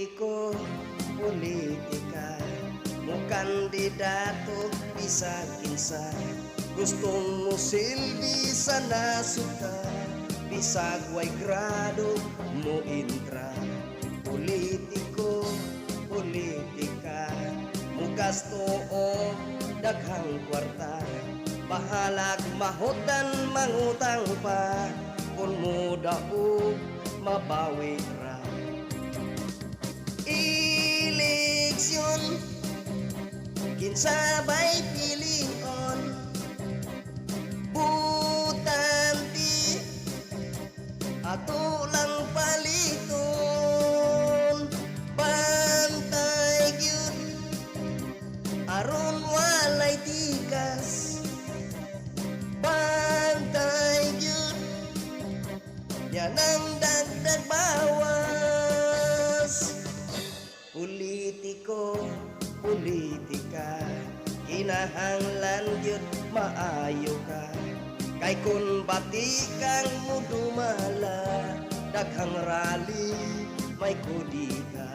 Politiko, politika, mo kandidato bisag kinsa, gustong mo silbi sa nasuka, bisag way grado mo intra. Politiko, politika, mo gasto o daghang kwarta, bahalag mahotan mangutang pa, kung mo daog mabawi ra. Eleksyon kinsabay pilion, butante ato lang paliton, bantay gyud aron walay tikas, bantay gyud yan ang dagdag bawas. Politiko, politika, kinahanglan gyud maayo ka, kay kun batikang mo dumala, daghang rally may kudi ka.